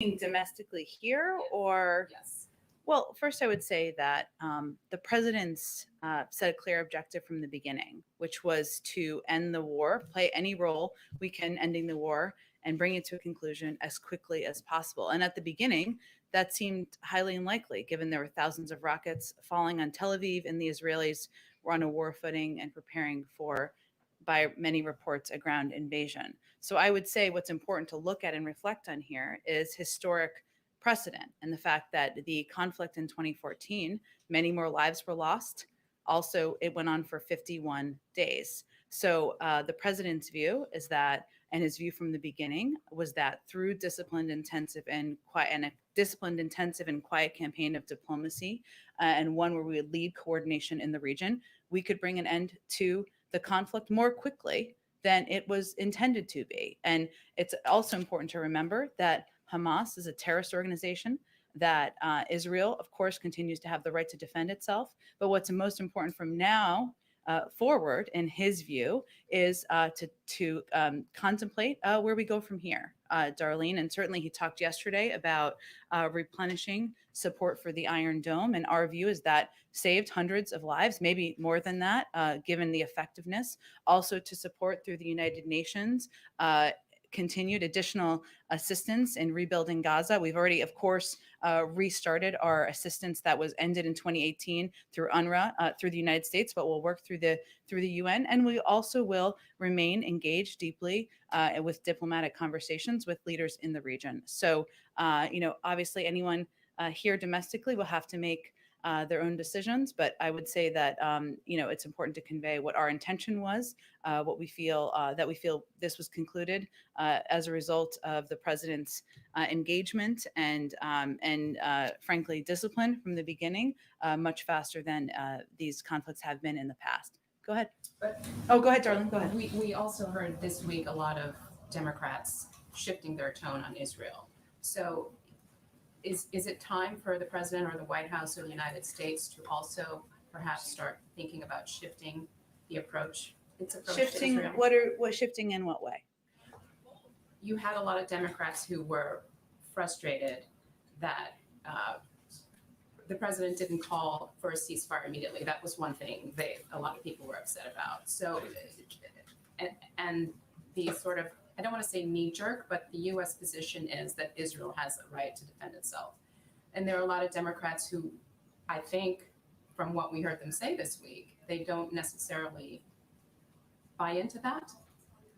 Domestically here, or? Yes. Well, first, I would say that the president's set a clear objective from the beginning, which was to end the war, play any role we can ending the war, and bring it to a conclusion as quickly as possible. And at the beginning, that seemed highly unlikely, given there were thousands of rockets falling on Tel Aviv, and the Israelis were on a war footing and preparing for, by many reports, a ground invasion. So I would say what's important to look at and reflect on here is historic precedent and the fact that the conflict in 2014, many more lives were lost. Also, it went on for 51 days. So the president's view is that, and his view from the beginning was that through a disciplined, intensive, and quiet campaign of diplomacy, and one where we would lead coordination in the region, we could bring an end to the conflict more quickly than it was intended to be. And it's also important to remember that Hamas is a terrorist organization, that Israel, of course, continues to have the right to defend itself. But what's most important from now forward, in his view, is to contemplate where we go from here, Darlene. And certainly he talked yesterday about replenishing support for the Iron Dome. And our view is that saved hundreds of lives, maybe more than that, given the effectiveness. Also to support through the United Nations continued additional assistance in rebuilding Gaza. We've already, of course, restarted our assistance that was ended in 2018 through UNRWA, through the United States, but we'll work through the UN, and we also will remain engaged deeply with diplomatic conversations with leaders in the region. So, obviously, anyone here domestically will have to make their own decisions, but I would say that it's important to convey what our intention was, what we feel this was concluded as a result of the president's engagement and frankly discipline from the beginning, much faster than these conflicts have been in the past. Go ahead. Go ahead, darling. Go ahead. We also heard this week a lot of Democrats shifting their tone on Israel. So is it time for the president or the White House or the United States to also perhaps start thinking about shifting the approach? Shifting to Israel? What shifting in what way? You had a lot of Democrats who were frustrated that the president didn't call for a ceasefire immediately. That was one thing a lot of people were upset about. So, and the sort of, I don't want to say knee jerk, but the U.S. position is that Israel has a right to defend itself. And there are a lot of Democrats who, I think, from what we heard them say this week, they don't necessarily buy into that.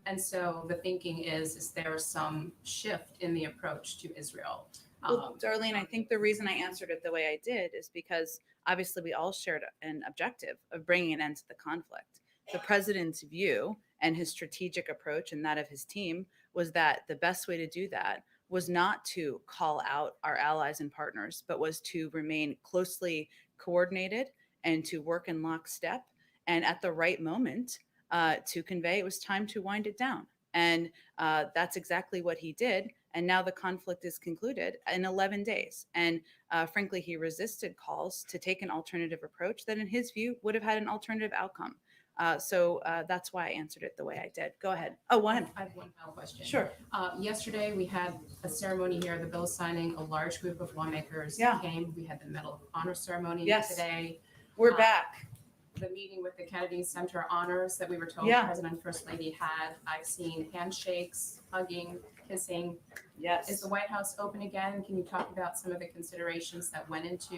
And so the thinking is there some shift in the approach to Israel? Well, Darlene, I think the reason I answered it the way I did is because obviously we all shared an objective of bringing an end to the conflict. The president's view and his strategic approach and that of his team was that the best way to do that was not to call out our allies and partners, but was to remain closely coordinated and to work in lockstep. And at the right moment, to convey it was time to wind it down. And that's exactly what he did. And now the conflict is concluded in 11 days. And frankly, he resisted calls to take an alternative approach that in his view would have had an alternative outcome. So that's why I answered it the way I did. Go ahead. Oh, one. I have one final question. Sure. Yesterday, we had a ceremony here, the bill signing. A large group of lawmakers came. We had the Medal of Honor ceremony today. We're back. The meeting with the Kennedy Center Honors that we were told President and First Lady had. I've seen handshakes, hugging, kissing. Yes. Is the White House open again? Can you talk about some of the considerations that went into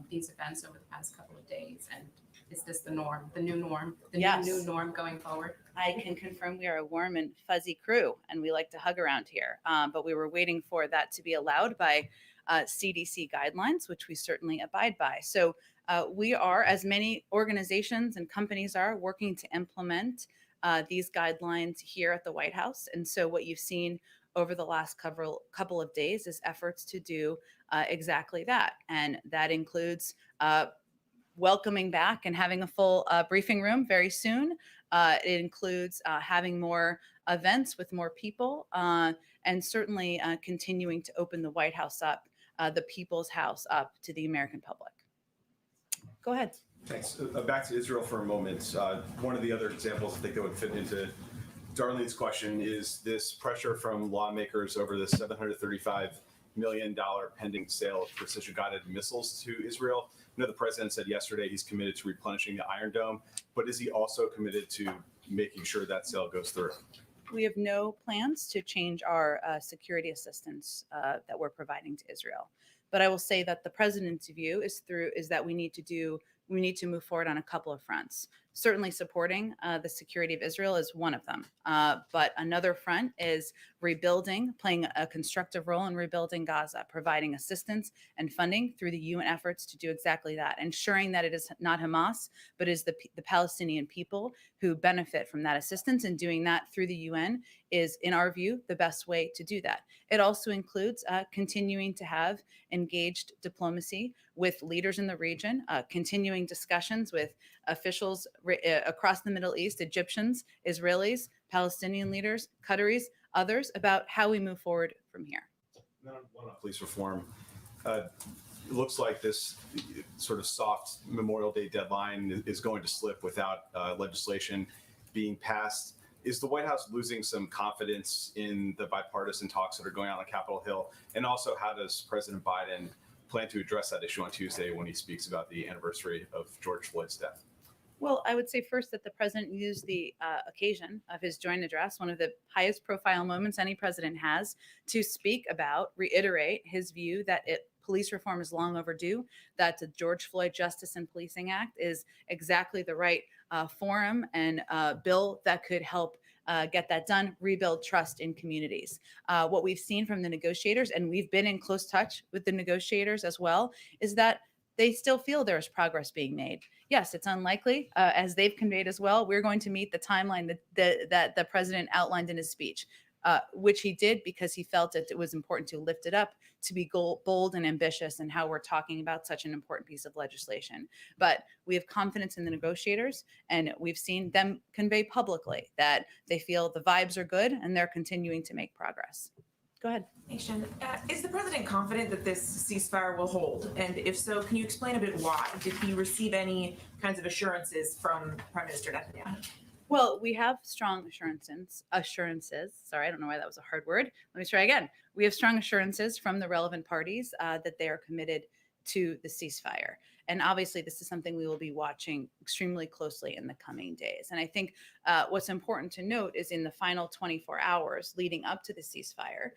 these events over the past couple of days? And is this the norm, the new norm, new norm going forward? I can confirm we are a warm and fuzzy crew, and we like to hug around here. But we were waiting for that to be allowed by CDC guidelines, which we certainly abide by. So we are, as many organizations and companies are, working to implement these guidelines here at the White House. And so what you've seen over the last couple of days is efforts to do exactly that. And that includes welcoming back and having a full briefing room very soon. It includes having more events with more people, and certainly continuing to open the White House up, the People's House up to the American public. Go ahead. Thanks. Back to Israel for a moment. One of the other examples I think that would fit into Darlene's question is this pressure from lawmakers over the $735 million pending sale of precision-guided missiles to Israel. The president said yesterday he's committed to replenishing the Iron Dome, but is he also committed to making sure that sale goes through? We have no plans to change our security assistance that we're providing to Israel. But I will say that the president's view is that we need to move forward on a couple of fronts. Certainly supporting the security of Israel is one of them. But another front is rebuilding, playing a constructive role in rebuilding Gaza, providing assistance and funding through the UN efforts to do exactly that, ensuring that it is not Hamas, but is the Palestinian people who benefit from that assistance, and doing that through the UN is, in our view, the best way to do that. It also includes continuing to have engaged diplomacy with leaders in the region, continuing discussions with officials across the Middle East, Egyptians, Israelis, Palestinian leaders, Qataris, others, about how we move forward from here. One on police reform. It looks like this sort of soft Memorial Day deadline is going to slip without legislation being passed. Is the White House losing some confidence in the bipartisan talks that are going on Capitol Hill? And also, how does President Biden plan to address that issue on Tuesday when he speaks about the anniversary of George Floyd's death? Well, I would say first that the president used the occasion of his joint address, one of the highest profile moments any president has, to speak about, reiterate his view that police reform is long overdue, that the George Floyd Justice and Policing Act is exactly the right forum and bill that could help get that done, rebuild trust in communities. What we've seen from the negotiators, and we've been in close touch with the negotiators as well, is that they still feel there is progress being made. Yes, it's unlikely, as they've conveyed as well, we're going to meet the timeline that the president outlined in his speech, which he did because he felt it was important to lift it up, to be bold and ambitious in how we're talking about such an important piece of legislation. But we have confidence in the negotiators, and we've seen them convey publicly that they feel the vibes are good and they're continuing to make progress. Go ahead. Nation, is the president confident that this ceasefire will hold? And if so, can you explain a bit why? Did he receive any kinds of assurances from Prime Minister Netanyahu? Well, we have strong assurances. Sorry, I don't know why that was a hard word. Let me try again. We have strong assurances from the relevant parties that they are committed to the ceasefire. And obviously, this is something we will be watching extremely closely in the coming days. And I think what's important to note is in the final 24 hours leading up to the ceasefire,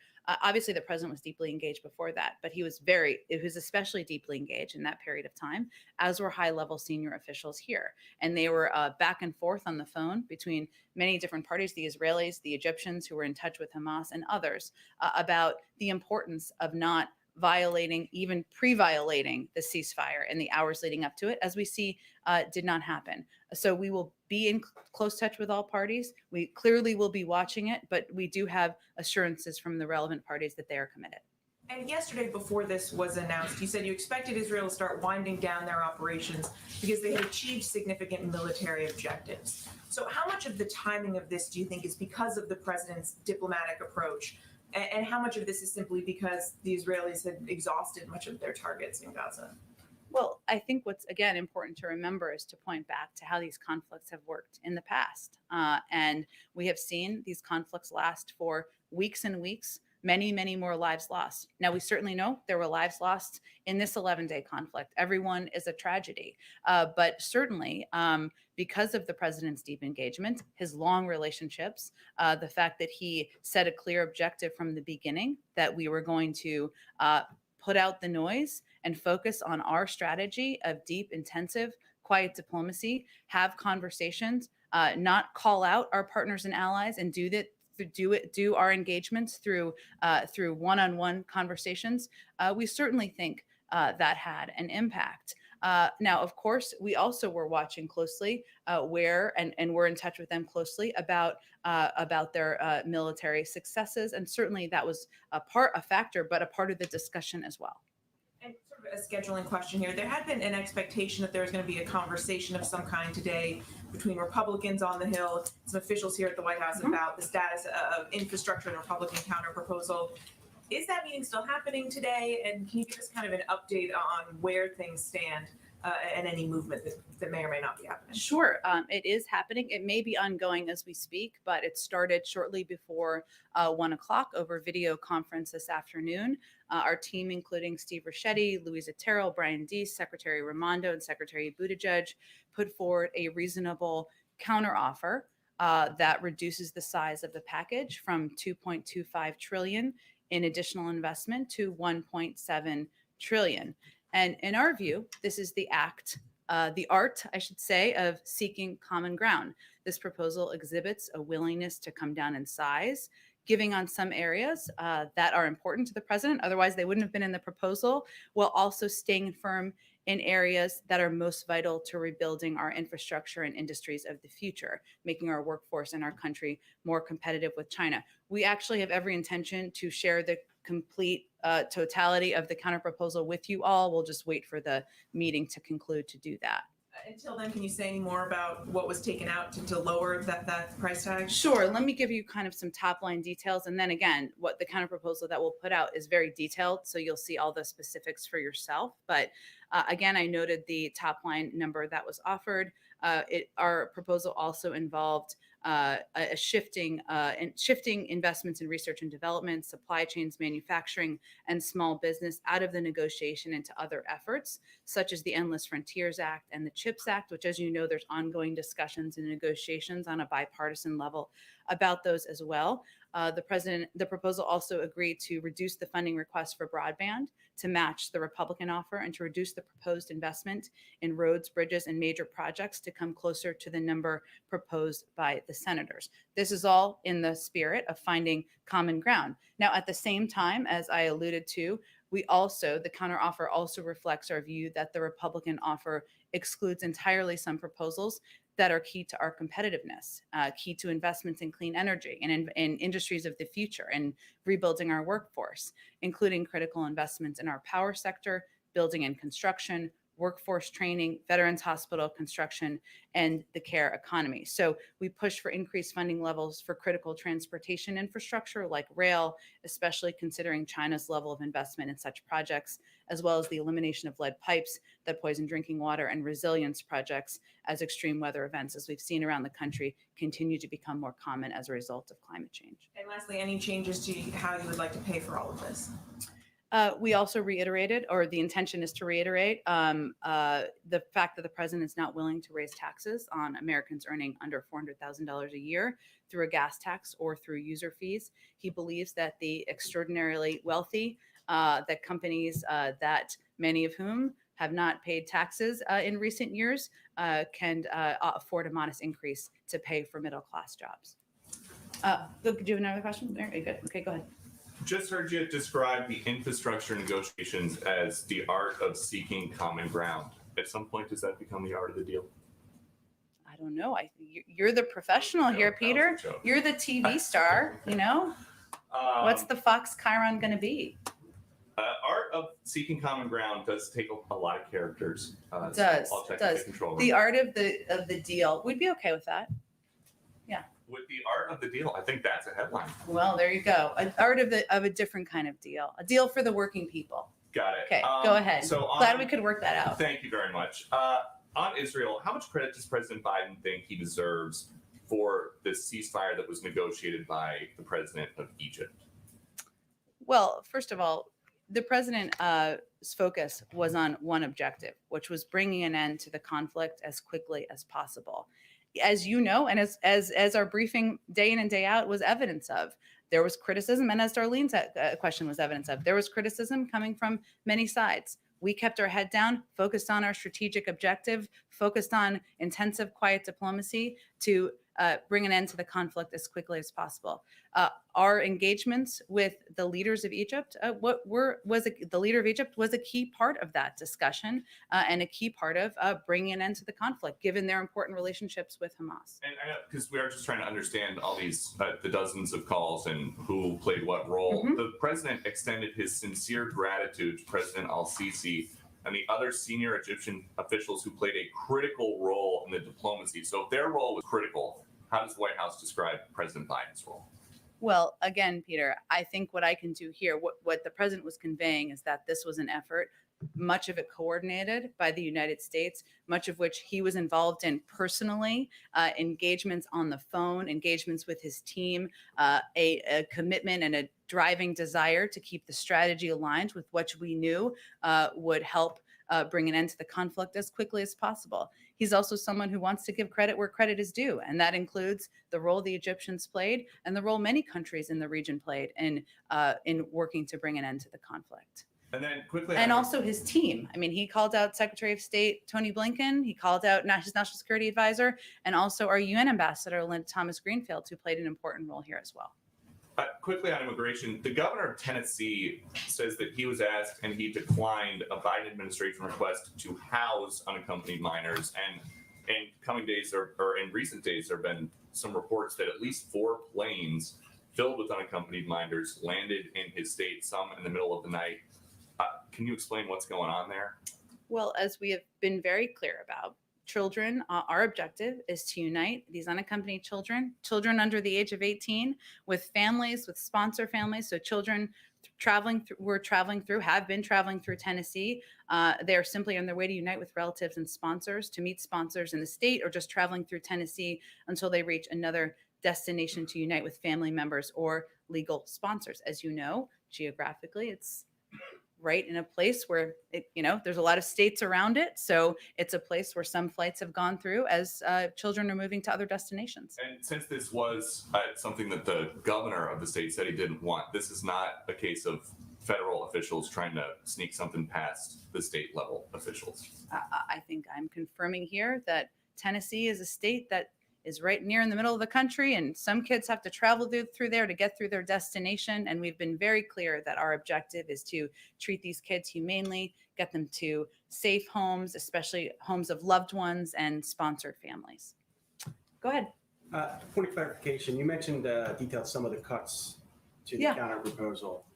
obviously the president was deeply engaged before that, but it was especially deeply engaged in that period of time, as were high-level senior officials here. And they were back and forth on the phone between many different parties, the Israelis, the Egyptians who were in touch with Hamas, and others about the importance of not violating, even pre-violating the ceasefire in the hours leading up to it, as we see did not happen. So we will be in close touch with all parties. We clearly will be watching it, but we do have assurances from the relevant parties that they are committed. And yesterday, before this was announced, you said you expected Israel to start winding down their operations because they had achieved significant military objectives. So how much of the timing of this do you think is because of the president's diplomatic approach? And how much of this is simply because the Israelis had exhausted much of their targets in Gaza? Well, I think what's, again, important to remember is to point back to how these conflicts have worked in the past. And we have seen these conflicts last for weeks and weeks, many, many more lives lost. Now, we certainly know there were lives lost in this 11-day conflict. Everyone is a tragedy. But certainly, because of the president's deep engagement, his long relationships, the fact that he set a clear objective from the beginning that we were going to put out the noise and focus on our strategy of deep, intensive, quiet diplomacy, have conversations, not call out our partners and allies, and do our engagements through one-on-one conversations. We certainly think that had an impact. Now, of course, we also were watching closely and we're in touch with them closely about their military successes, and certainly that was a factor, but a part of the discussion as well. And sort of a scheduling question here. There had been an expectation that there was going to be a conversation of some kind today between Republicans on the Hill, some officials here at the White House about the status of infrastructure and Republican counterproposal. Is that meeting still happening today? And can you give us kind of an update on where things stand and any movement that may or may not be happening? Sure, it is happening. It may be ongoing as we speak, but it started shortly before 1 o'clock over video conference this afternoon. Our team, including Steve Ricchetti, Louisa Terrell, Brian Deese, Secretary Raimondo, and Secretary Buttigieg, put forward a reasonable counteroffer that reduces the size of the package from 2.25 trillion in additional investment to 1.7 trillion. And in our view, this is the art, I should say, of seeking common ground. This proposal exhibits a willingness to come down in size, giving on some areas that are important to the president, otherwise they wouldn't have been in the proposal, while also staying firm in areas that are most vital to rebuilding our infrastructure and industries of the future, making our workforce and our country more competitive with China. We actually have every intention to share the complete totality of the counterproposal with you all. We'll just wait for the meeting to conclude to do that. Until then, can you say any more about what was taken out to lower that price tag? Sure. Let me give you kind of some top line details. And then again, what the counterproposal that we'll put out is very detailed. So you'll see all the specifics for yourself. But again, I noted the top line number that was offered. Our proposal also involved shifting investments in research and development, supply chains, manufacturing, and small business out of the negotiation into other efforts, such as the Endless Frontiers Act and the CHIPS Act, which, as you know, there's ongoing discussions and negotiations on a bipartisan level about those as well. The proposal also agreed to reduce the funding request for broadband to match the Republican offer and to reduce the proposed investment in roads, bridges, and major projects to come closer to the number proposed by the senators. This is all in the spirit of finding common ground. Now, at the same time, as I alluded to, the counteroffer also reflects our view that the Republican offer excludes entirely some proposals that are key to our competitiveness, key to investments in clean energy and in industries of the future and rebuilding our workforce, including critical investments in our power sector, building and construction, workforce training, veterans hospital construction, and the care economy. So we push for increased funding levels for critical transportation infrastructure like rail, especially considering China's level of investment in such projects, as well as the elimination of lead pipes that poison drinking water and resilience projects as extreme weather events, as we've seen around the country, continue to become more common as a result of climate change. And lastly, any changes to how you would like to pay for all of this? We also reiterated, or the intention is to reiterate, the fact that the president is not willing to raise taxes on Americans earning under $400,000 a year through a gas tax or through user fees. He believes that the extraordinarily wealthy, that companies that many of whom have not paid taxes in recent years can afford a modest increase to pay for middle class jobs. Do you have another question? There, are you good? Okay, go ahead. Just heard you describe the infrastructure negotiations as the art of seeking common ground. At some point, does that become the art of the deal? I don't know. You're the professional here, Peter. You're the TV star, you know? What's the Fox Chiron going to be? Art of seeking common ground does take a lot of characters. It does. The art of the deal. We'd be okay with that. Yeah. With the art of the deal, I think that's a headline. Well, there you go. An art of a different kind of deal. A deal for the working people. Got it. Okay, go ahead. So glad we could work that out. Thank you very much. On Israel, how much credit does President Biden think he deserves for the ceasefire that was negotiated by the president of Egypt? Well, first of all, the president's focus was on one objective, which was bringing an end to the conflict as quickly as possible. As you know, and as our briefing day in and day out was evidence of, there was criticism, and as Darlene's question was evidence of, there was criticism coming from many sides. We kept our head down, focused on our strategic objective, focused on intensive, quiet diplomacy to bring an end to the conflict as quickly as possible. Our engagements with the leaders of Egypt, the leader of Egypt was a key part of that discussion and a key part of bringing an end to the conflict, given their important relationships with Hamas. And because we are just trying to understand all these, the dozens of calls and who played what role, the president extended his sincere gratitude to President al-Sisi and the other senior Egyptian officials who played a critical role in the diplomacy. So if their role was critical, how does the White House describe President Biden's role? Well, again, Peter, I think what I can do here, what the president was conveying is that this was an effort much of it coordinated by the United States, much of which he was involved in personally, engagements on the phone, engagements with his team, a commitment and a driving desire to keep the strategy aligned with what we knew would help bring an end to the conflict as quickly as possible. He's also someone who wants to give credit where credit is due, and that includes the role the Egyptians played and the role many countries in the region played in working to bring an end to the conflict. And then quickly, And also his team. I mean, he called out Secretary of State Tony Blinken. He called out his national security advisor, and also our UN ambassador, Linda Thomas Greenfield, who played an important role here as well. Quickly on immigration, the governor of Tennessee says that he was asked and he declined a Biden administration request to house unaccompanied minors. And in coming days or in recent days, there have been some reports that at least 4 planes filled with unaccompanied minors landed in his state, some in the middle of the night. Can you explain what's going on there? Well, as we have been very clear about, children, our objective is to unite these unaccompanied children under the age of 18, with families, with sponsor families. So children have been traveling through Tennessee. They are simply on their way to unite with relatives and sponsors, to meet sponsors in the state, or just traveling through Tennessee until they reach another destination to unite with family members or legal sponsors. As you know, geographically, it's right in a place where there's a lot of states around it. So it's a place where some flights have gone through as children are moving to other destinations. And since this was something that the governor of the state said he didn't want, this is not a case of federal officials trying to sneak something past the state level officials. I think I'm confirming here that Tennessee is a state that is right near in the middle of the country, and some kids have to travel through there to get through their destination. And we've been very clear that our objective is to treat these kids humanely, get them to safe homes, especially homes of loved ones and sponsored families. Go ahead. Point of clarification, you mentioned detailed some of the cuts to the counter proposal.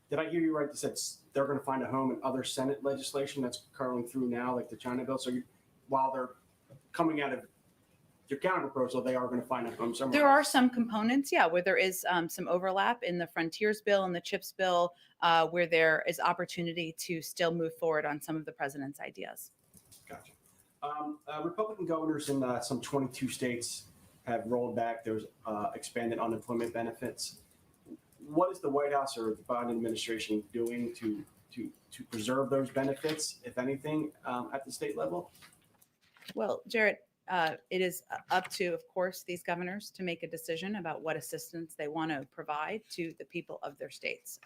Did I hear you right? That said they're going to find a home in other Senate legislation that's curling through now, like the China bill. So while they're coming out of your counter proposal, they are going to find a home somewhere. There are some components, where there is some overlap in the Frontiers bill and the CHIPS bill, where there is opportunity to still move forward on some of the president's ideas. Gotcha. Republican governors in some 22 states have rolled back those expanded unemployment benefits. What is the White House or the Biden administration doing to preserve those benefits, if anything, at the state level? Well, Jarrett, it is up to, of course, these governors to make a decision about what assistance they want to provide to the people of their states.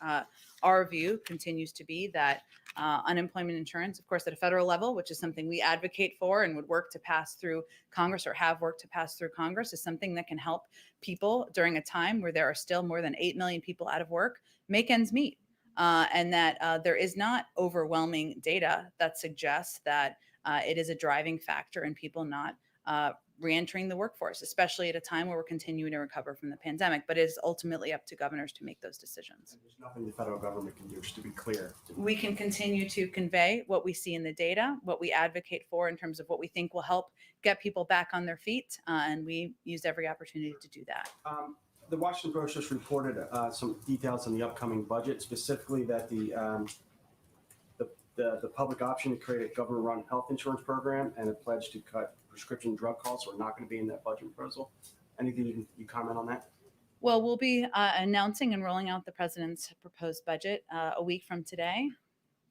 Our view continues to be that unemployment insurance, of course, at a federal level, which is something we advocate for and would work to pass through Congress, or have worked to pass through Congress, is something that can help people during a time where there are still more than 8 million people out of work make ends meet. And that there is not overwhelming data that suggests that it is a driving factor in people not reentering the workforce, especially at a time where we're continuing to recover from the pandemic. But it is ultimately up to governors to make those decisions. And there's nothing the federal government can do, just to be clear. We can continue to convey what we see in the data, what we advocate for in terms of what we think will help get people back on their feet, and we use every opportunity to do that. The Washington Post just reported some details on the upcoming budget, specifically that the public option to create a government-run health insurance program and a pledge to cut prescription drug costs are not going to be in that budget proposal. Anything you comment on that? Well, we'll be announcing and rolling out the president's proposed budget a week from today.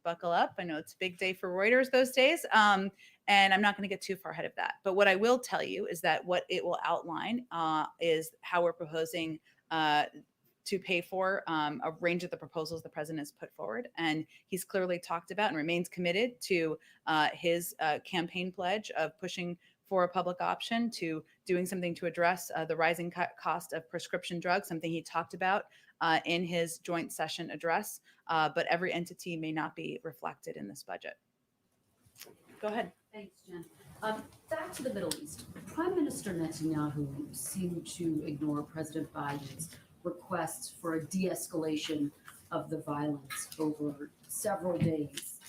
Buckle up. I know it's a big day for Reuters those days. And I'm not going to get too far ahead of that. But what I will tell you is that what it will outline is how we're proposing to pay for a range of the proposals the president has put forward. And he's clearly talked about and remains committed to his campaign pledge of pushing for a public option, to doing something to address the rising cost of prescription drugs, something he talked about in his joint session address. But every entity may not be reflected in this budget. Go ahead. Thanks, Jen. Back to the Middle East. Prime Minister Netanyahu seemed to ignore President Biden's requests for a de-escalation of the violence over several days.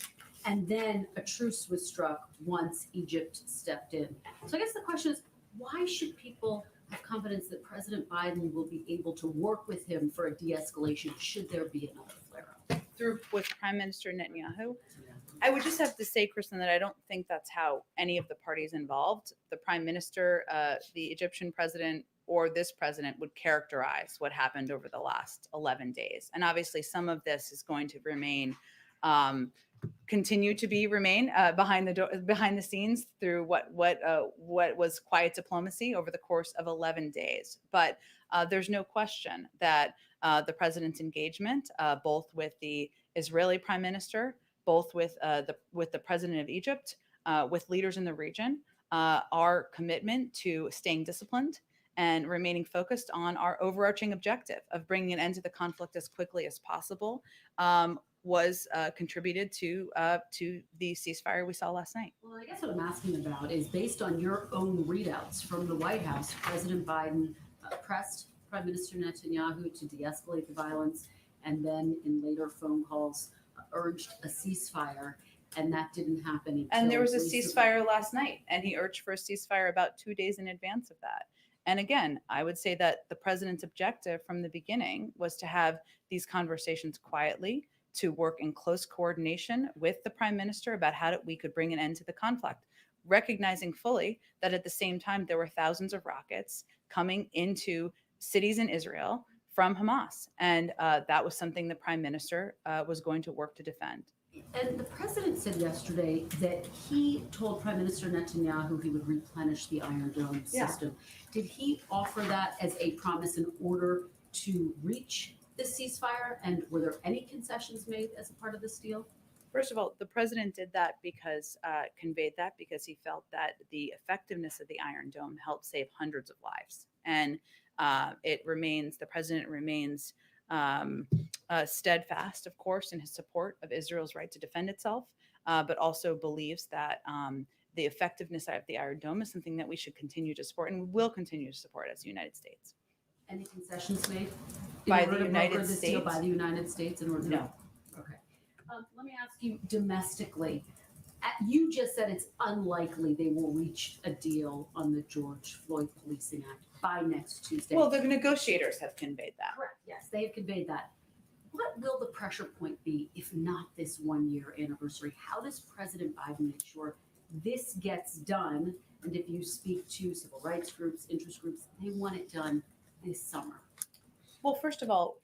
And then a truce was struck once Egypt stepped in. So I guess the question is, why should people have confidence that President Biden will be able to work with him for a de-escalation should there be another flare-up? through with Prime Minister Netanyahu. I would just have to say, Kristen, that I don't think that's how any of the parties involved, the Prime Minister, the Egyptian president, or this president, would characterize what happened over the last 11 days. And obviously, some of this is going to remain, continue to remain behind the scenes through what was quiet diplomacy over the course of 11 days. But there's no question that the president's engagement, both with the Israeli Prime Minister, both with the president of Egypt, with leaders in the region, our commitment to staying disciplined and remaining focused on our overarching objective of bringing an end to the conflict as quickly as possible, was contributed to the ceasefire we saw last night. Well, I guess what I'm asking about is, based on your own readouts from the White House, President Biden pressed Prime Minister Netanyahu to de-escalate the violence, and then in later phone calls urged a ceasefire, and that didn't happen. And there was a ceasefire last night, and he urged for a ceasefire about 2 days in advance of that. And again, I would say that the president's objective from the beginning was to have these conversations quietly, to work in close coordination with the prime minister about how we could bring an end to the conflict, recognizing fully that at the same time there were thousands of rockets coming into cities in Israel from Hamas. And that was something the prime minister was going to work to defend. And the president said yesterday that he told Prime Minister Netanyahu he would replenish the Iron Dome system. Did he offer that as a promise in order to reach the ceasefire? And were there any concessions made as a part of this deal? First of all, the president did that because, conveyed that because he felt that the effectiveness of the Iron Dome helped save hundreds of lives. And the president remains steadfast, of course, in his support of Israel's right to defend itself, but also believes that the effectiveness of the Iron Dome is something that we should continue to support and will continue to support as the United States. Any concessions made By the United broker this deal States? by the United States in order to? No. Okay. Let me ask you domestically. You just said it's unlikely they will reach a deal on the George Floyd Policing Act by next Tuesday. Well, the negotiators have conveyed that. Correct. Yes, they have conveyed that. What will the pressure point be if not this 1 year anniversary? How does President Biden make sure this gets done? And if you speak to civil rights groups, interest groups, they want it done this summer. Well, first of all,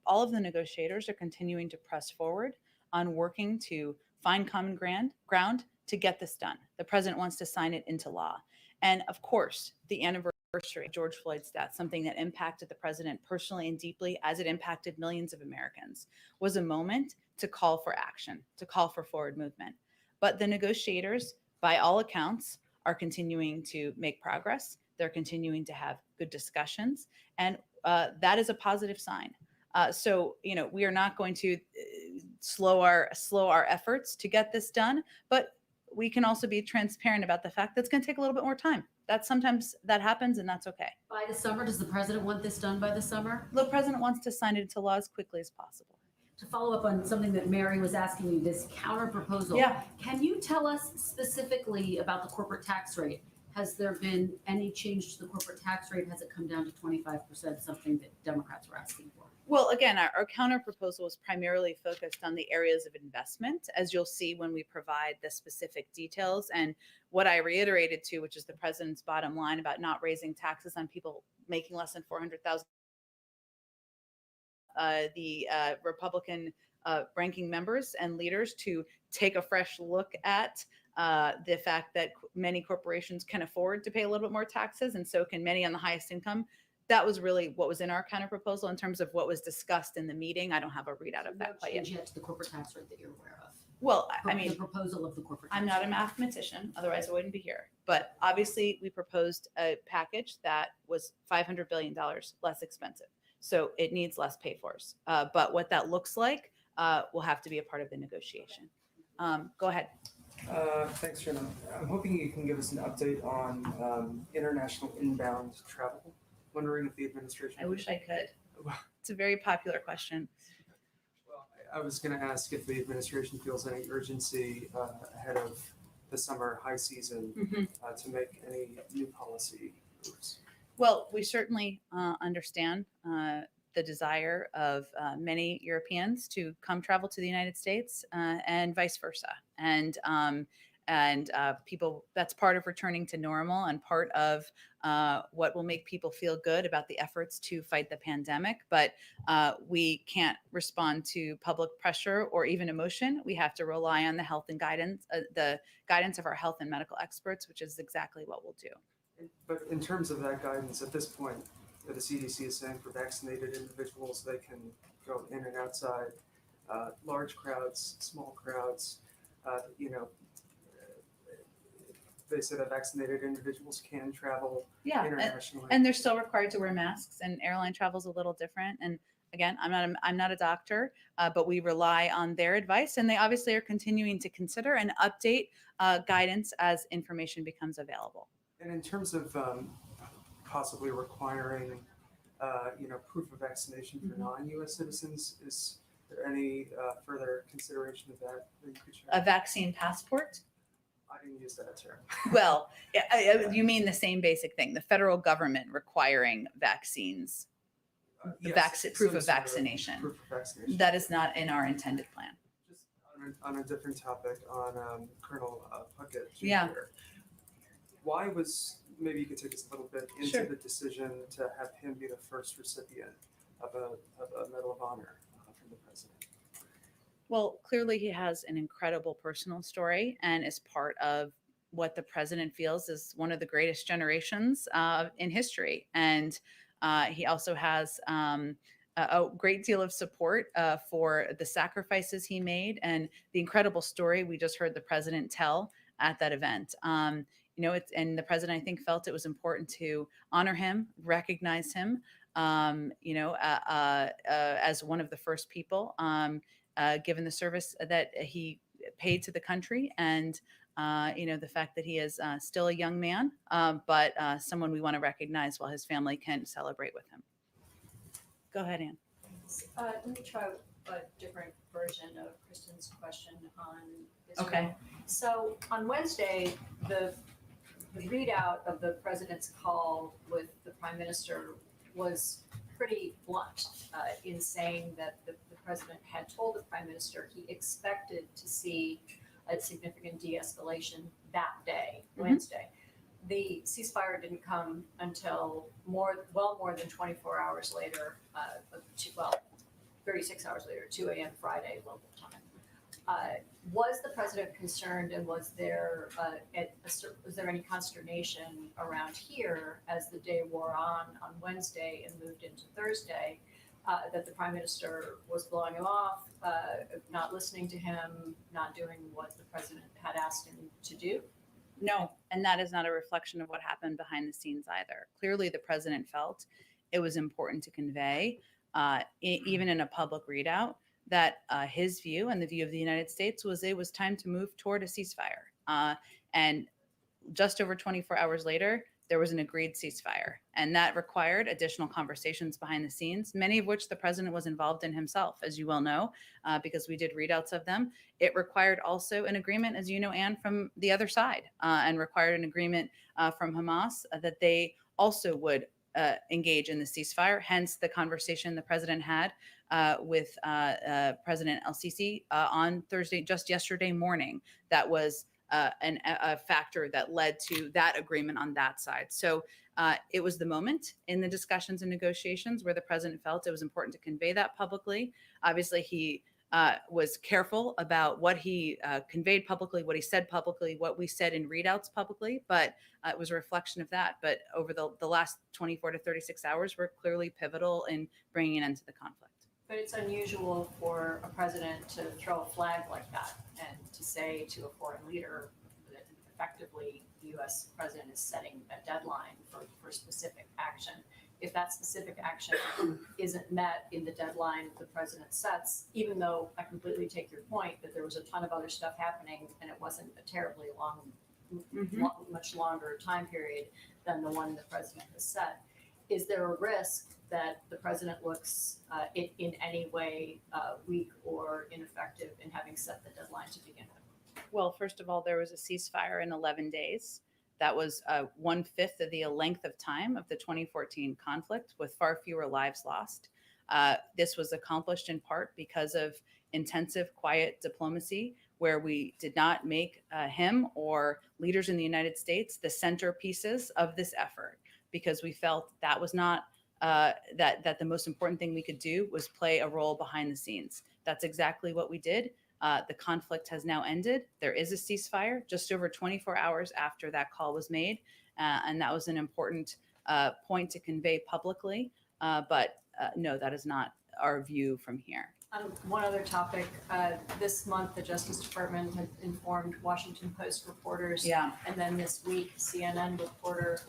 all of the negotiators are continuing to press forward on working to find common ground to get this done. The president wants to sign it into law. And of course, the anniversary of George Floyd's death, something that impacted the president personally and deeply as it impacted millions of Americans, was a moment to call for action, to call for forward movement. But the negotiators, by all accounts, are continuing to make progress. They're continuing to have good discussions, and that is a positive sign. So, we are not going to slow our efforts to get this done, but we can also be transparent about the fact that it's going to take a little bit more time. Sometimes that happens, and that's okay. By the summer, does the president want this done by the summer? The president wants to sign it into law as quickly as possible. To follow up on something that Mary was asking you, this counter proposal. Yeah. Can you tell us specifically about the corporate tax rate? Has there been any change to the corporate tax rate? Has it come down to 25%, something that Democrats were asking for? Well, again, our counter proposal is primarily focused on the areas of investment, as you'll see when we provide the specific details. And what I reiterated to, which is the president's bottom line about not raising taxes on people making less than $400,000. The Republican ranking members and leaders to take a fresh look at the fact that many corporations can afford to pay a little bit more taxes, and so can many on the highest income. That was really what was in our counter proposal in terms of what was discussed in the meeting. I don't have a readout of that quite yet. Yet to the corporate tax rate that you're aware of? Well, The proposal of the corporate tax I'm not rate. a mathematician, otherwise I wouldn't be here. But obviously, we proposed a package that was $500 billion less expensive. So it needs less pay-fors. But what that looks like will have to be a part of the negotiation. Go ahead. Thanks, Shannon. I'm hoping you can give us an update on international inbound travel. Wondering if the administration. I wish I could. It's a very popular question. Well, I was going to ask if the administration feels any urgency ahead of the summer high season to make any new policy moves. Well, we certainly understand the desire of many Europeans to come travel to the United States and vice versa. And people, that's part of returning to normal and part of what will make people feel good about the efforts to fight the pandemic. But we can't respond to public pressure or even emotion. We have to rely on the health and guidance, the guidance of our health and medical experts, which is exactly what we'll do. But in terms of that guidance, at this point, the CDC is saying for vaccinated individuals, they can go in and outside large crowds, small crowds, they say that vaccinated individuals can travel internationally. And they're still required to wear masks, and airline travel is a little different. And again, I'm not a doctor, but we rely on their advice, and they obviously are continuing to consider and update guidance as information becomes available. And in terms of possibly requiring, proof of vaccination for non-U.S. citizens, is there any further consideration of that you could share? A vaccine passport? I didn't use that term. Well, you mean the same basic thing, the federal government requiring vaccines, Yes, proof of some sort vaccination. Proof of vaccination. That is not in our intended plan. Just on a different topic, on Colonel Puckett Jr. Yeah. Why was, maybe you could take us a little bit into Sure. the decision to have him be the first recipient of a Medal of Honor from the president? Well, clearly he has an incredible personal story and is part of what the president feels is one of the greatest generations in history. And he also has a great deal of support for the sacrifices he made and the incredible story we just heard the president tell at that event. And the president, I think, felt it was important to honor him, recognize him, as one of the first people, given the service that he paid to the country, and the fact that he is still a young man, but someone we want to recognize while his family can celebrate with him. Go ahead, Ann. Let me try a different version of Kristen's question on Israel. Okay. So on Wednesday, the readout of the president's call with the prime minister was pretty blunt in saying that the president had told the prime minister he expected to see a significant de-escalation that day, Wednesday. The ceasefire didn't come until more than 24 hours later, 36 hours later, 2 a.m. Friday local time. Was the president concerned, and was there any consternation around here as the day wore on Wednesday and moved into Thursday, that the prime minister was blowing him off, not listening to him, not doing what the president had asked him to do? No, and that is not a reflection of what happened behind the scenes either. Clearly, the president felt it was important to convey, even in a public readout, that his view and the view of the United States was it was time to move toward a ceasefire. And just over 24 hours later, there was an agreed ceasefire. And that required additional conversations behind the scenes, many of which the president was involved in himself, as you well know, because we did readouts of them. It required also an agreement, as you know, Anne, from the other side, and required an agreement from Hamas that they also would engage in the ceasefire, hence the conversation the president had with President El-Sisi on Thursday, just yesterday morning. That was a factor that led to that agreement on that side. So it was the moment in the discussions and negotiations where the president felt it was important to convey that publicly. Obviously, he was careful about what he conveyed publicly, what he said publicly, what we said in readouts publicly, but it was a reflection of that. But over the last 24 to 36 hours were clearly pivotal in bringing an end to the conflict. But it's unusual for a president to throw a flag like that and to say to a foreign leader that effectively the U.S. president is setting a deadline for specific action. If that specific action isn't met in the deadline the president sets, even though I completely take your point that there was a ton of other stuff happening and it wasn't a terribly much longer time period than the one the president has set, is there a risk that the president looks in any way weak or ineffective in having set the deadline to begin with? Well, first of all, there was a ceasefire in 11 days. That was 1/5 of the length of time of the 2014 conflict, with far fewer lives lost. This was accomplished in part because of intensive, quiet diplomacy, where we did not make him or leaders in the United States the centerpieces of this effort, because we felt that was not that the most important thing we could do was play a role behind the scenes. That's exactly what we did. The conflict has now ended. There is a ceasefire just over 24 hours after that call was made, and that was an important point to convey publicly. But no, that is not our view from here. One other topic, this month, the Justice Department had informed Washington Post reporters, and then this week, CNN reporter,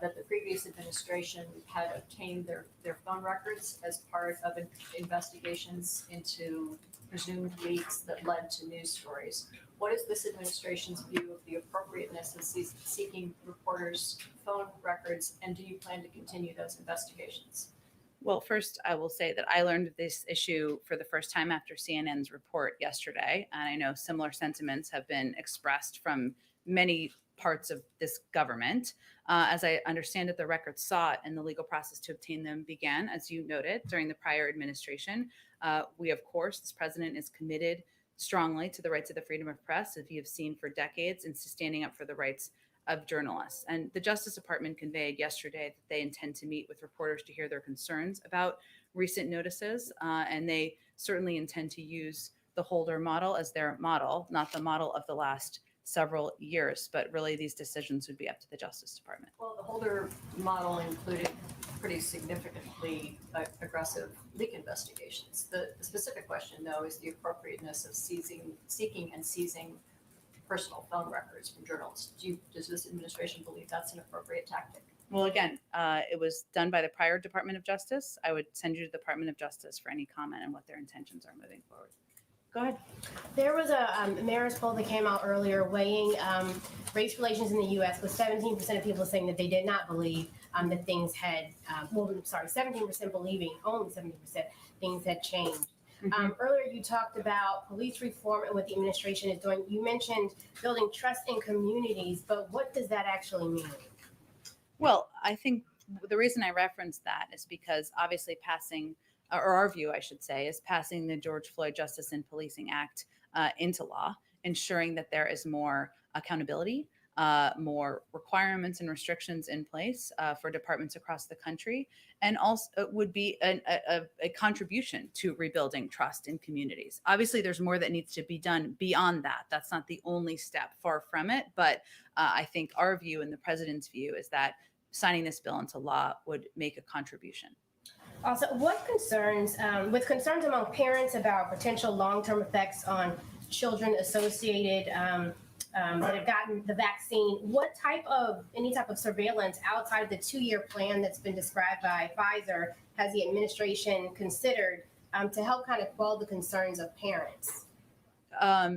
that the previous administration had obtained their phone records as part of investigations into presumed leaks that led to news stories. What is this administration's view of the appropriateness of seeking reporters' phone records, and do you plan to continue those investigations? Well, first, I will say that I learned of this issue for the first time after CNN's report yesterday, and I know similar sentiments have been expressed from many parts of this government. As I understand it, the records sought and the legal process to obtain them began, as you noted, during the prior administration. We, of course, this president is committed strongly to the rights of the freedom of press, as you have seen for decades, and standing up for the rights of journalists. And the Justice Department conveyed yesterday that they intend to meet with reporters to hear their concerns about recent notices, and they certainly intend to use the Holder model as their model, not the model of the last several years, but really these decisions would be up to the Justice Department. Well, the Holder model included pretty significantly aggressive leak investigations. The specific question, though, is the appropriateness of seeking and seizing personal phone records from journalists. Does this administration believe that's an appropriate tactic? Well, again, it was done by the prior Department of Justice. I would send you to the Department of Justice for any comment on what their intentions are moving forward. Go ahead. There was a Marist poll that came out earlier weighing race relations in the U.S. with 17% of people saying that they did not believe that things had, 17% believing, only 17% things had changed. Earlier, you talked about police reform and what the administration is doing. You mentioned building trust in communities, but what does that actually mean? Well, I think the reason I referenced that is because obviously passing, or our view, I should say, is passing the George Floyd Justice in Policing Act into law, ensuring that there is more accountability, more requirements and restrictions in place for departments across the country, and also it would be a contribution to rebuilding trust in communities. Obviously, there's more that needs to be done beyond that. That's not the only step, far from it, but I think our view and the president's view is that signing this bill into law would make a contribution. Also, what concerns, with concerns among parents about potential long-term effects on children associated that have gotten the vaccine, any type of surveillance outside of the 2-year plan that's been described by Pfizer has the administration considered to help kind of quell the concerns of parents?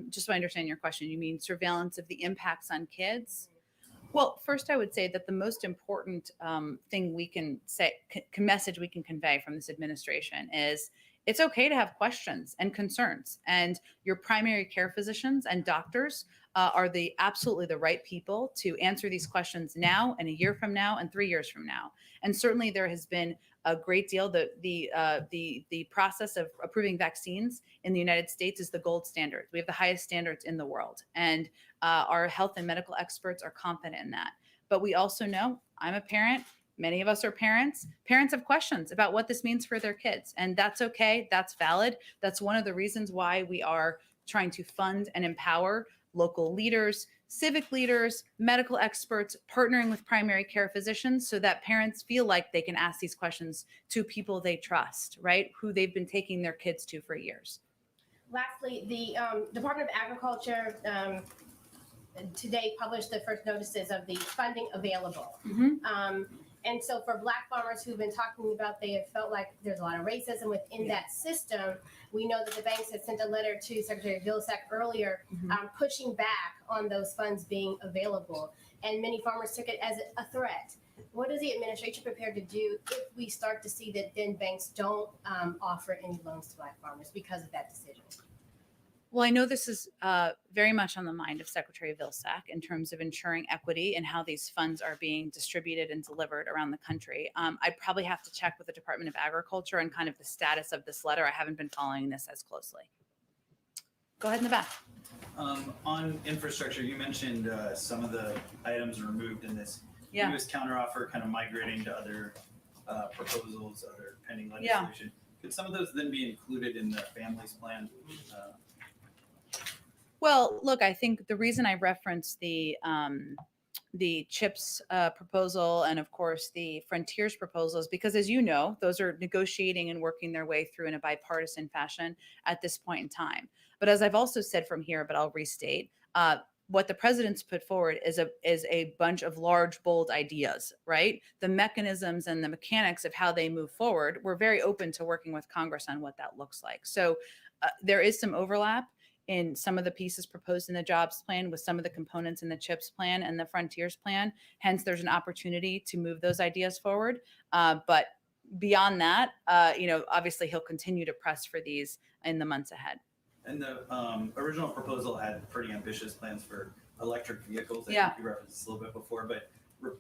Just so I understand your question, you mean surveillance of the impacts on kids? Well, first, I would say that the most important thing we can say, message we can convey from this administration is it's okay to have questions and concerns. And your primary care physicians and doctors are absolutely the right people to answer these questions now and a year from now and 3 years from now. And certainly there has been a great deal. The process of approving vaccines in the United States is the gold standard. We have the highest standards in the world, and our health and medical experts are confident in that. But we also know, I'm a parent, many of us are parents. Parents have questions about what this means for their kids, and that's okay. That's valid. That's one of the reasons why we are trying to fund and empower local leaders, civic leaders, medical experts, partnering with primary care physicians so that parents feel like they can ask these questions to people they trust, right? Who they've been taking their kids to for years. Lastly, the Department of Agriculture today published the first notices of the funding available. And so for Black farmers who've been talking about, they have felt like there's a lot of racism within that system. We know that the banks had sent a letter to Secretary Vilsack earlier, pushing back on those funds being available. And many farmers took it as a threat. What is the administration prepared to do if we start to see that then banks don't offer any loans to Black farmers because of that decision? Well, I know this is very much on the mind of Secretary Vilsack in terms of ensuring equity and how these funds are being distributed and delivered around the country. I'd probably have to check with the Department of Agriculture and kind of the status of this letter. I haven't been following this as closely. Go ahead in the back. On infrastructure, you mentioned some of the items removed in this Yeah. newest counteroffer, kind of migrating to other proposals, other pending legislation. Could some of those then be included in the families plan? Well, look, I think the reason I referenced the CHIPS proposal and, of course, the Frontiers proposal is because, as you know, those are negotiating and working their way through in a bipartisan fashion at this point in time. But as I've also said from here, but I'll restate, what the president's put forward is a bunch of large, bold ideas, right? The mechanisms and the mechanics of how they move forward, we're very open to working with Congress on what that looks like. So there is some overlap in some of the pieces proposed in the jobs plan with some of the components in the CHIPS plan and the Frontiers plan. Hence, there's an opportunity to move those ideas forward. But beyond that, obviously he'll continue to press for these in the months ahead. And the original proposal had pretty ambitious plans for electric vehicles. I Yeah. think you referenced this a little bit before, but a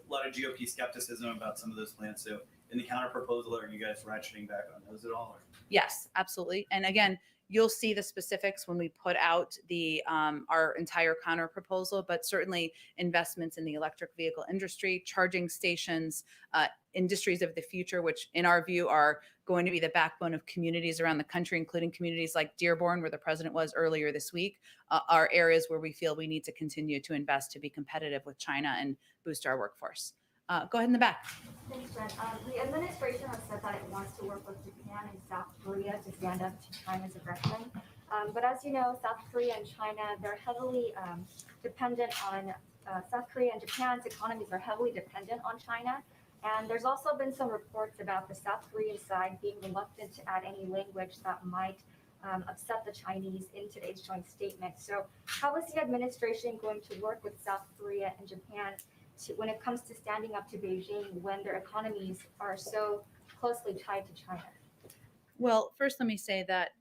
lot of GOP skepticism about some of those plans. So in the counter proposal, are you guys ratcheting back on those at all? Or? Yes, absolutely. And again, you'll see the specifics when we put out the our entire counter proposal, but certainly investments in the electric vehicle industry, charging stations, industries of the future, which in our view are going to be the backbone of communities around the country, including communities like Dearborn, where the president was earlier this week, are areas where we feel we need to continue to invest to be competitive with China and boost our workforce. Go ahead in the back. Thanks, Jen. The administration has said that it wants to work with Japan and South Korea to stand up to China's aggression. But as you know, South Korea and China, they're heavily dependent on, South Korea and Japan's economies are heavily dependent on China. And there's also been some reports about the South Korean side being reluctant to add any language that might upset the Chinese in today's joint statement. So how is the administration going to work with South Korea and Japan when it comes to standing up to Beijing when their economies are so closely tied to China? Well, first, let me say that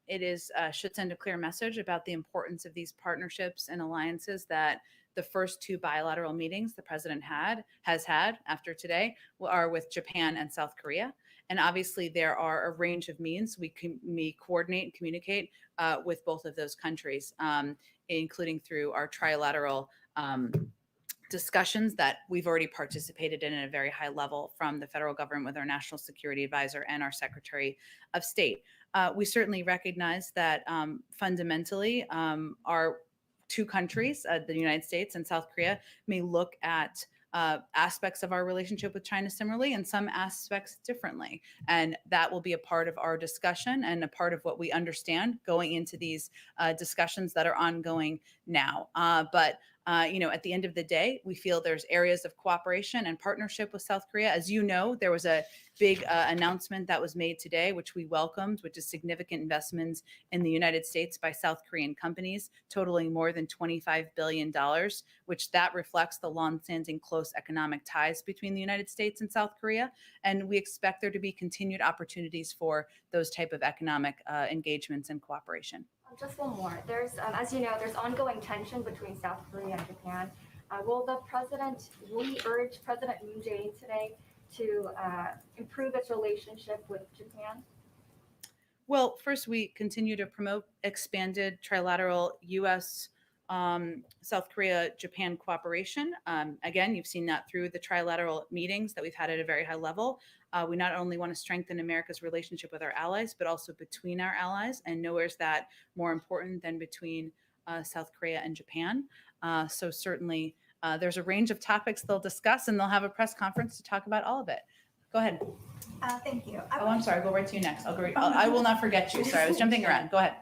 it should send a clear message about the importance of these partnerships and alliances that the first two bilateral meetings the president has had after today are with Japan and South Korea. And obviously, there are a range of means we coordinate and communicate with both of those countries, including through our trilateral discussions that we've already participated in at a very high level from the federal government with our national security advisor and our Secretary of State. We certainly recognize that fundamentally our two countries, the United States and South Korea, may look at aspects of our relationship with China similarly and some aspects differently. And that will be a part of our discussion and a part of what we understand going into these discussions that are ongoing now. But at the end of the day, we feel there's areas of cooperation and partnership with South Korea. As you know, there was a big announcement that was made today, which we welcomed, which is significant investments in the United States by South Korean companies, totaling more than $25 billion, which that reflects the longstanding close economic ties between the United States and South Korea. And we expect there to be continued opportunities for those type of economic engagements and cooperation. Just one more. There's, as you know, there's ongoing tension between South Korea and Japan. Will we urge President Moon Jae-in today to improve its relationship with Japan? Well, first, we continue to promote expanded trilateral U.S. South Korea, Japan cooperation. Again, you've seen that through the trilateral meetings that we've had at a very high level. We not only want to strengthen America's relationship with our allies, but also between our allies. And nowhere is that more important than between South Korea and Japan. So certainly there's a range of topics they'll discuss, and they'll have a press conference to talk about all of it. Go ahead. Thank you. I'm sorry. I'll go right to you next. I will not forget you. Sorry, I was jumping around. Go ahead.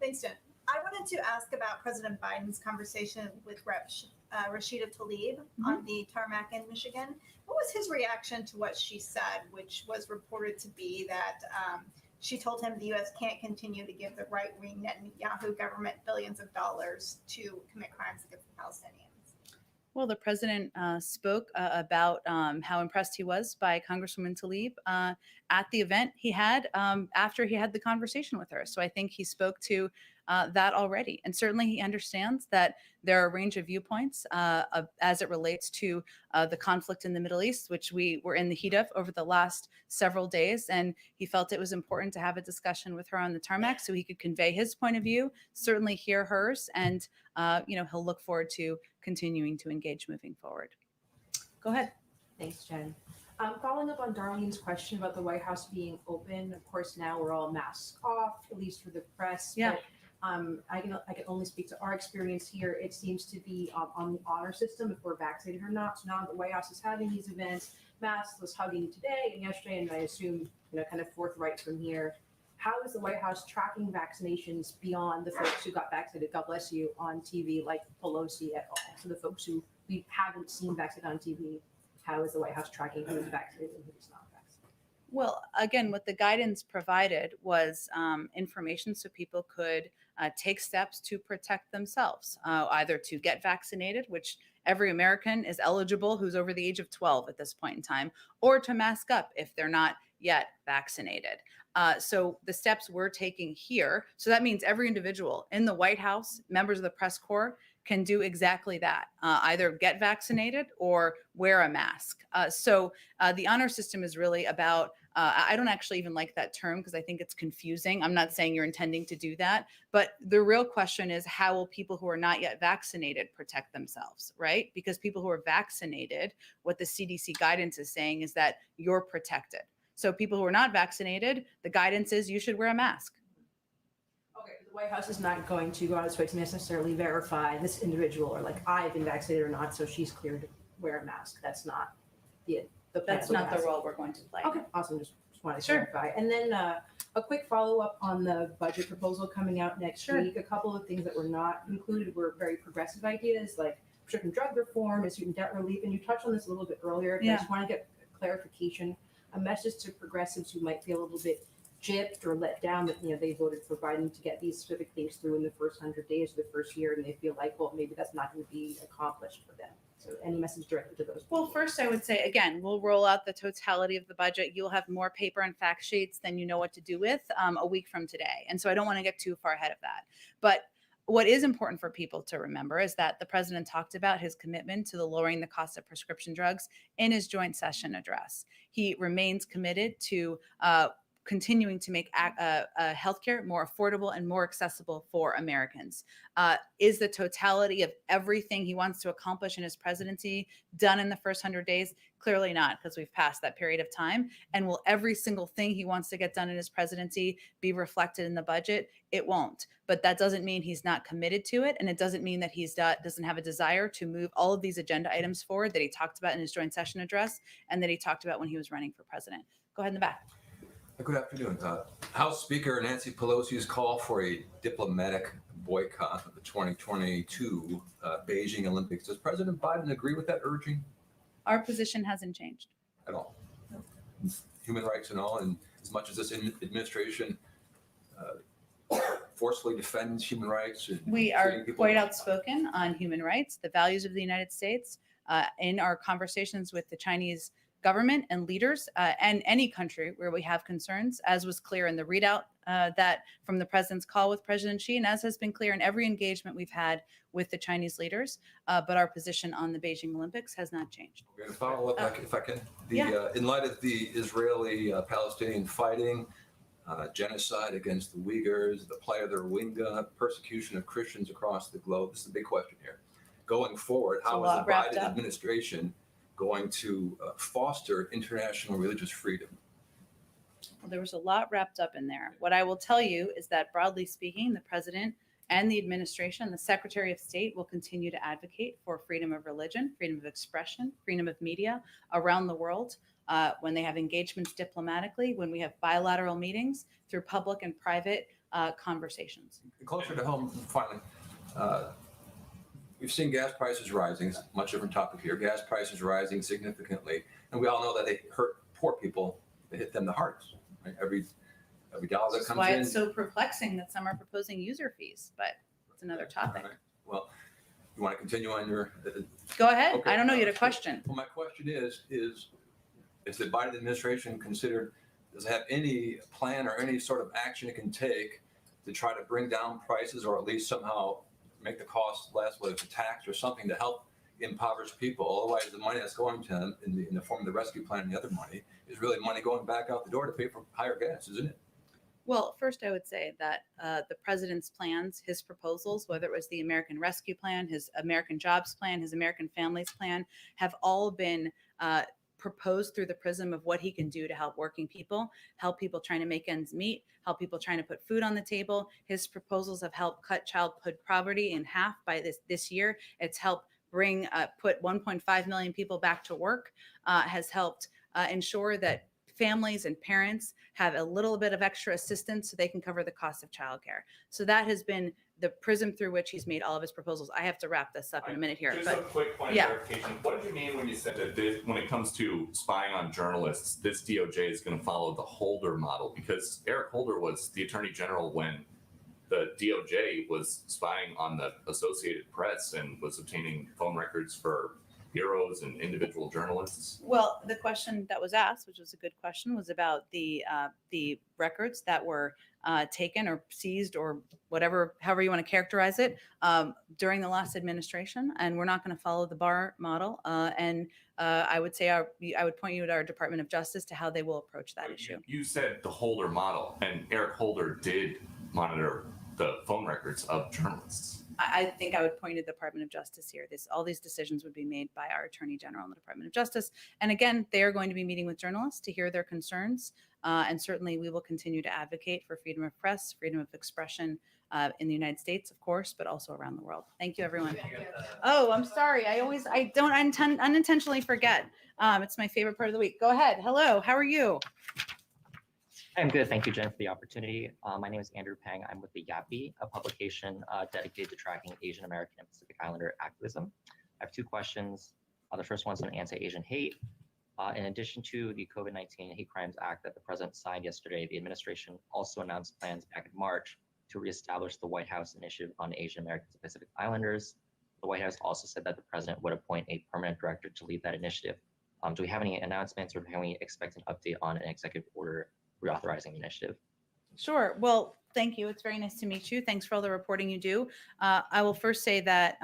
Thanks, Jen. I wanted to ask about President Biden's conversation with Rep. Rashida Tlaib on the tarmac in Michigan. What was his reaction to what she said, which was reported to be that she told him the U.S. can't continue to give the right-wing Netanyahu government billions of dollars to commit crimes against the Palestinians? Well, the president spoke about how impressed he was by Congresswoman Tlaib at the event he had after he had the conversation with her. So I think he spoke to that already. And certainly he understands that there are a range of viewpoints as it relates to the conflict in the Middle East, which we were in the heat of over the last several days. And he felt it was important to have a discussion with her on the tarmac so he could convey his point of view, certainly hear hers, and he'll look forward to continuing to engage moving forward. Go ahead. Thanks, Jen. Following up on Darlene's question about the White House being open, of course, now we're all masks off, at least for the press. Yeah. But, I can only speak to our experience here. It seems to be on the honor system if we're vaccinated or not. So now the White House is having these events, maskless hugging today and yesterday, and I assume kind of forthright from here. How is the White House tracking vaccinations beyond the folks who got vaccinated, God bless you, on TV, like Pelosi at all? So the folks who we haven't seen vaccinated on TV, how is the White House tracking who's vaccinated and who's not vaccinated? Well, again, what the guidance provided was information so people could take steps to protect themselves, either to get vaccinated, which every American is eligible who's over the age of 12 at this point in time, or to mask up if they're not yet vaccinated. So the steps we're taking here, so that means every individual in the White House, members of the press corps, can do exactly that, either get vaccinated or wear a mask. So the honor system is really about, I don't actually even like that term because I think it's confusing. I'm not saying you're intending to do that, but the real question is how will people who are not yet vaccinated protect themselves, right? Because people who are vaccinated, what the CDC guidance is saying is that you're protected. So people who are not vaccinated, the guidance is you should wear a mask. Okay, the White House is not going to go out of its way to necessarily verify this individual or like I've been vaccinated or not, so she's cleared to wear a mask. That's not the That's not the role we're going to play. Okay, awesome. Just wanted to Sure. clarify. And then a quick follow up on the budget proposal coming out next week. A couple of things that were not included were very progressive ideas like prescription drug reform and student debt relief. And you touched on this a little bit earlier. But I just want to get clarification. A message to progressives who might feel a little bit gypped or let down that they voted for Biden to get these specific things through in the first 100 days of the first year, and they feel like, well, maybe that's not going to be accomplished for them. So any message directed to those people? Well, first I would say, again, we'll roll out the totality of the budget. You'll have more paper and fact sheets than you know what to do with a week from today. And so I don't want to get too far ahead of that. But what is important for people to remember is that the president talked about his commitment to the lowering the cost of prescription drugs in his joint session address. He remains committed to continuing to make healthcare more affordable and more accessible for Americans. Is the totality of everything he wants to accomplish in his presidency done in the first 100 days? Clearly not, because we've passed that period of time. And will every single thing he wants to get done in his presidency be reflected in the budget? It won't. But that doesn't mean he's not committed to it. And it doesn't mean that he doesn't have a desire to move all of these agenda items forward that he talked about in his joint session address and that he talked about when he was running for president. Go ahead in the back. Good afternoon. House Speaker Nancy Pelosi's call for a diplomatic boycott of the 2022 Beijing Olympics. Does President Biden agree with that urging? Our position hasn't changed. At all? Human rights and all, and as much as this administration forcefully defends human rights. We are quite outspoken on human rights, the values of the United States, in our conversations with the Chinese government and leaders and any country where we have concerns, as was clear in the readout that from the president's call with President Xi, and as has been clear in every engagement we've had with the Chinese leaders. But our position on the Beijing Olympics has not changed. We're going to follow up, if I can. In light of the Israeli-Palestinian fighting, genocide against the Uyghurs, the plight of the Rohingya, persecution of Christians across the globe, this is a big question here. Going forward, how is the Biden administration going to foster international religious freedom? Well, there was a lot wrapped up in there. What I will tell you is that, broadly speaking, the president and the administration, the Secretary of State, will continue to advocate for freedom of religion, freedom of expression, freedom of media around the world when they have engagements diplomatically, when we have bilateral meetings, through public and private conversations. Closer to home, finally, we've seen gas prices rising. It's a much different topic here. Gas prices rising significantly, and we all know that they hurt poor people. They hit them the hardest. Right? Every dollar that comes in. That's why it's so perplexing that some are proposing user fees, but it's another topic. Right. Well, You want to continue on your? Go ahead. Okay. I don't know. You had a question. Well, my question is the Biden administration does it have any plan or any sort of action it can take to try to bring down prices or at least somehow make the cost less, whether it's a tax or something to help impoverished people? Otherwise, the money that's going to them in the form of the rescue plan and the other money is really money going back out the door to pay for higher gas, isn't it? Well, first, I would say that the president's plans, his proposals, whether it was the American Rescue Plan, his American Jobs Plan, his American Families Plan, have all been proposed through the prism of what he can do to help working people, help people trying to make ends meet, help people trying to put food on the table. His proposals have helped cut childhood poverty in half by this year. It's helped put 1.5 million people back to work, has helped ensure that families and parents have a little bit of extra assistance so they can cover the cost of childcare. So that has been the prism through which he's made all of his proposals. I have to wrap this up in a minute here. Just But a quick point of clarification. What did you mean when you said that when it comes to spying on journalists, this DOJ is going to follow the Holder model? Because Eric Holder was the Attorney General when the DOJ was spying on the Associated Press and was obtaining phone records for bureaus and individual journalists? Well, the question that was asked, which was a good question, was about the records that were taken or seized or whatever, however you want to characterize it, during the last administration. And we're not going to follow the Barr model. I would say I would point you to our Department of Justice to how they will approach that issue. You said the Holder model, and Eric Holder did monitor the phone records of journalists. I think I would point to the Department of Justice here. All these decisions would be made by our Attorney General and the Department of Justice. And again, they are going to be meeting with journalists to hear their concerns. And certainly we will continue to advocate for freedom of press, freedom of expression in the United States, of course, but also around the world. Thank you, everyone. Oh, I'm sorry. I don't unintentionally forget. It's my favorite part of the week. Go ahead. Hello. How are you? I'm good. Thank you, Jen, for the opportunity. My name is Andrew Pang. I'm with the YAPI, a publication dedicated to tracking Asian American and Pacific Islander activism. I have two questions. The first one's on anti-Asian hate. In addition to the COVID-19 Hate Crimes Act that the president signed yesterday, the administration also announced plans back in March to reestablish the White House Initiative on Asian Americans and Pacific Islanders. The White House also said that the president would appoint a permanent director to lead that initiative. Do we have any announcements, or can we expect an update on an executive order reauthorizing the initiative? Sure. Well, thank you. It's very nice to meet you. Thanks for all the reporting you do. I will first say that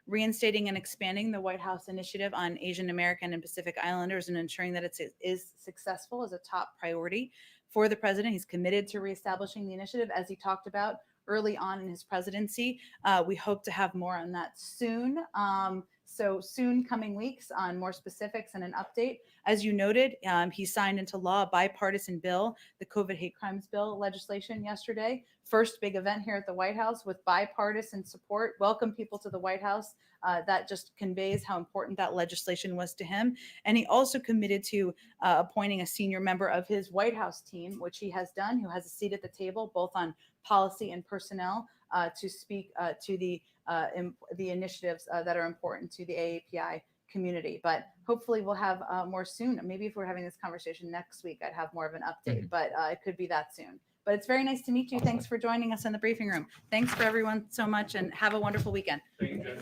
reinstating and expanding the White House Initiative on Asian American and Pacific Islanders and ensuring that it is successful is a top priority for the president. He's committed to reestablishing the initiative, as he talked about early on in his presidency. We hope to have more on that soon. So soon coming weeks on more specifics and an update. As you noted, he signed into law a bipartisan bill, the COVID hate crimes bill legislation yesterday. First big event here at the White House with bipartisan support. Welcome people to the White House. That just conveys how important that legislation was to him. And he also committed to appointing a senior member of his White House team, which he has done, who has a seat at the table, both on policy and personnel, to speak to the initiatives that are important to the AAPI community. But hopefully we'll have more soon. Maybe if we're having this conversation next week, I'd have more of an update, but it could be that soon. But it's very nice to meet you. Thanks for joining us in the briefing room. Thanks for everyone so much, and have a wonderful weekend. Thank you, Jen.